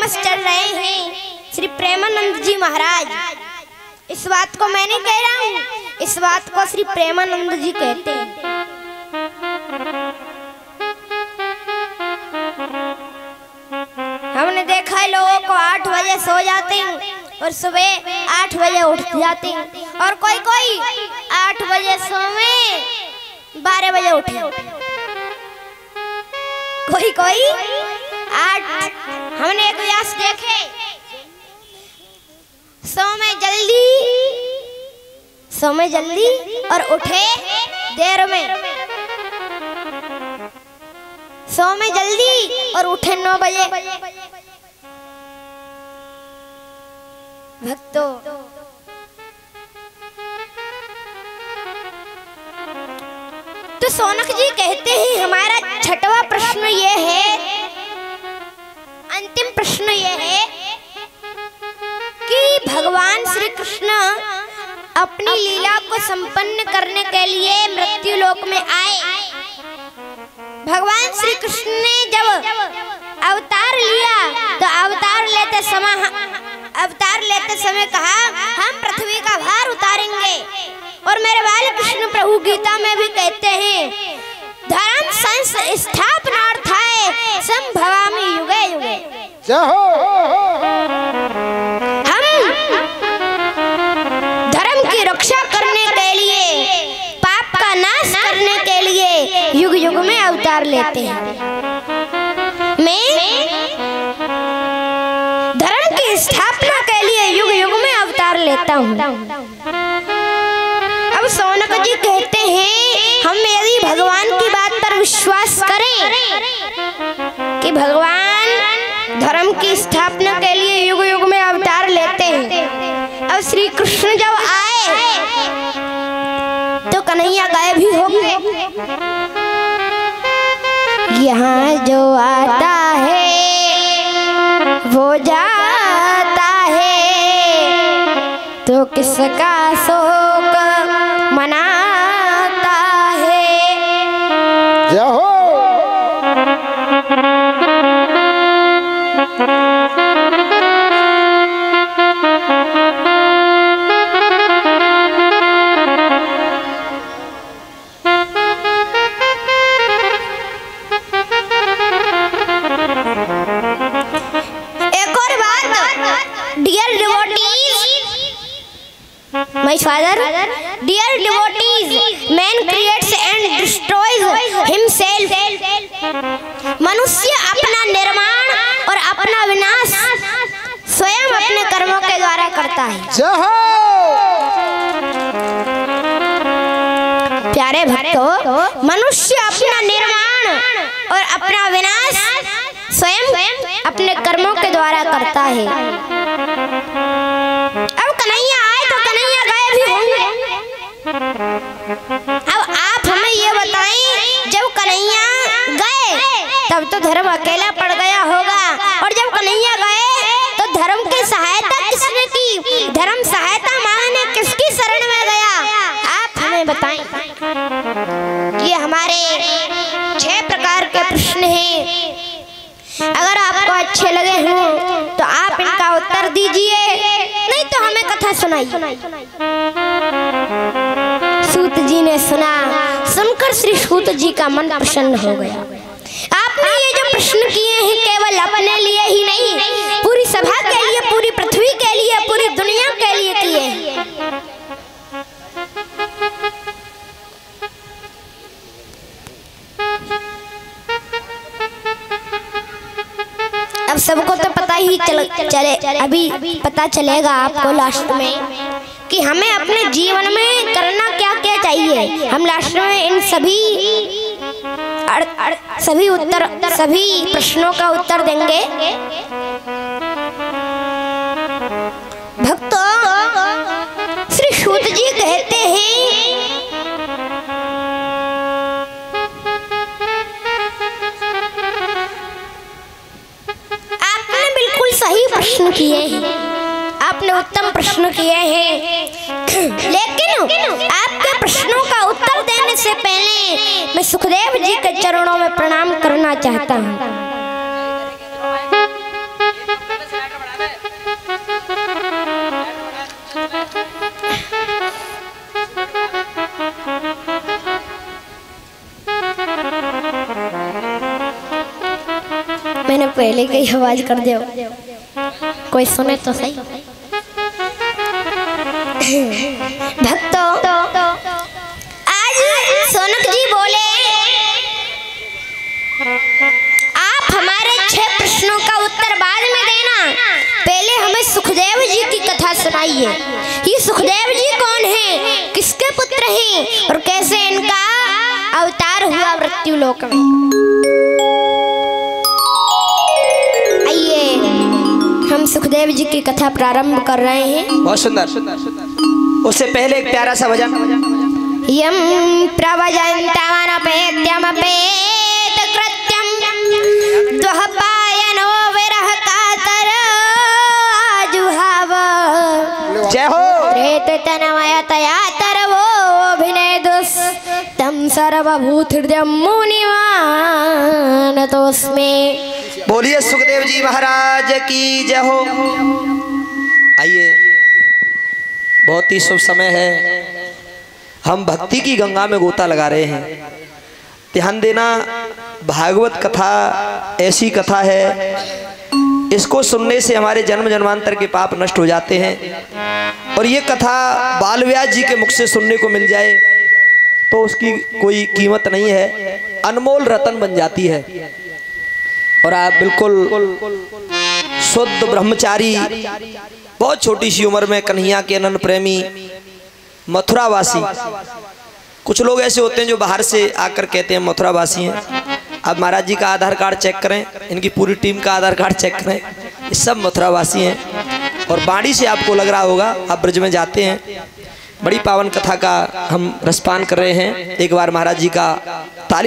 Famous चल रहे हैं श्री प्रेमानंद जी महाराज। इस बात को मैं नहीं कह रहा हूँ, इस बात को श्री प्रेमानंद जी कहते हैं। हमने देखा है लोगों को 8 बजे सो जाते हैं और सुबह 8 बजे उठ जाते हैं, और कोई कोई 8 बजे सोए 12 बजे उठे, कोई कोई 8। हमने एक व्यास देखे सो में जल्दी और उठे देर में, सो में जल्दी और उठे 9 बजे। भक्तों, तो सोनक जी कहते हैं हमारा 6वां प्रश्न ये है, अंतिम प्रश्न ये है कि भगवान श्री कृष्ण अपनी लीला को संपन्न करने के लिए मृत्यु लोक में आए। भगवान श्री कृष्ण ने जब अवतार लिया तो अवतार लेते समय कहा हम पृथ्वी का भार उतारेंगे, और मेरे बाल कृष्ण प्रभु गीता में भी कहते हैं धर्म संस्थापनार्थाय संभवामि युगे युगे। हम धर्म की रक्षा करने के लिए, पाप का नाश करने के लिए युग युग में अवतार लेते हैं। मैं धर्म की स्थापना के लिए युग युग में अवतार लेता हूँ। अब सौनक जी कहते हैं हम यदि भगवान की बात पर विश्वास करें कि भगवान धर्म की स्थापना के लिए युग युग में अवतार लेते हैं, अब श्री कृष्ण जब आए तो कन्हैया गायब ही हो गए। यहाँ जो आता है वो जाता है, तो किसका शोक मनाता है। जय हो। My father, dear devotees, man creates and destroys himself. मनुष्य अपना निर्माण और अपना विनाश स्वयं अपने कर्मों के द्वारा करता है। प्यारे भक्तों, मनुष्य अपना निर्माण और अपना विनाश स्वयं अपने कर्मों के द्वारा करता है। अब कन्हैया आए तो कन्हैया गायब ही होंगे। अब आप हमें ये बताएं, जब कन्हैया गए तब तो धर्म अकेला पड़ गया होगा, और जब कन्हैया गए तो धर्म की सहायता किसने की? धर्म सहायता मांगने किसकी शरण में गया? आप हमें बताएं। ये हमारे 6 प्रकार के प्रश्न हैं। अगर आपको अच्छे लगे हों तो आप इनका उत्तर दीजिए, नहीं तो हमें कथा सुनाइए। सूत जी ने सुना, सुनकर श्री सूत जी का मन प्रसन्न हो गया। आपने ये जो प्रश्न किए हैं केवल अपने लिए ही नहीं, पूरी सभा के लिए, पूरी पृथ्वी के लिए, पूरी दुनिया के लिए किए हैं। अब सबको तो पता ही चले अभी पता चलेगा आपको लास्ट में कि हमें अपने जीवन में करना क्या क्या चाहिए। हम लास्ट में इन सभी प्रश्नों का उत्तर देंगे। भक्तों, श्री सूत जी कहते हैं आपने बिल्कुल सही प्रश्न किए हैं, आपने उत्तम प्रश्न किए हैं, लेकिन आपके प्रश्नों का उत्तर देने से पहले मैं सुखदेव जी के चरणों में प्रणाम करना चाहता हूँ। पहले की आवाज कर दो, कोई सुने तो सही। भक्तों, आज सोनक जी बोले आप हमारे 6 प्रश्नों का उत्तर बाद में देना, पहले हमें सुखदेव जी की कथा सुनाइए। ये सुखदेव जी कौन हैं, किसके पुत्र हैं और कैसे इनका अवतार हुआ मृत्यु लोक में। आइए हम सुखदेव जी की कथा प्रारंभ कर रहे हैं। बहुत सुंदर। उससे पहले एक प्यारा सा भजन। यम प्रवजन्तमनपेत्यमपेत कृत्यं द्वहपायनो विरह कातर जुहाव। जय हो। प्रेत तनमयतया तरवो अभिनेदुस् तम सर्वभूत हृदय मुनिमान तोस्मे। बोलिए सुखदेव जी महाराज की जय हो। आइए, बहुत ही शुभ समय है, हम भक्ति की गंगा में गोता लगा रहे हैं। ध्यान देना, भागवत कथा ऐसी कथा है, इसको सुनने से हमारे जन्म जन्मांतर के पाप नष्ट हो जाते हैं। और ये कथा बाल व्यास जी के मुख से सुनने को मिल जाए तो उसकी कोई कीमत नहीं है, अनमोल रतन बन जाती है। और आप बिल्कुल शुद्ध ब्रह्मचारी, बहुत छोटी सी उम्र में कन्हैया के अनन्य प्रेमी, मथुरावासी। कुछ लोग ऐसे होते हैं जो बाहर से आकर कहते हैं मथुरावासी हैं। अब महाराज जी का आधार कार्ड चेक करें, इनकी पूरी टीम का आधार कार्ड चेक करें, ये सब मथुरावासी हैं। और बाड़ी से आपको लग रहा होगा, आप ब्रज में जाते हैं, बड़ी पावन कथा का हम रसपान कर रहे हैं। एक बार महाराज जी का ताली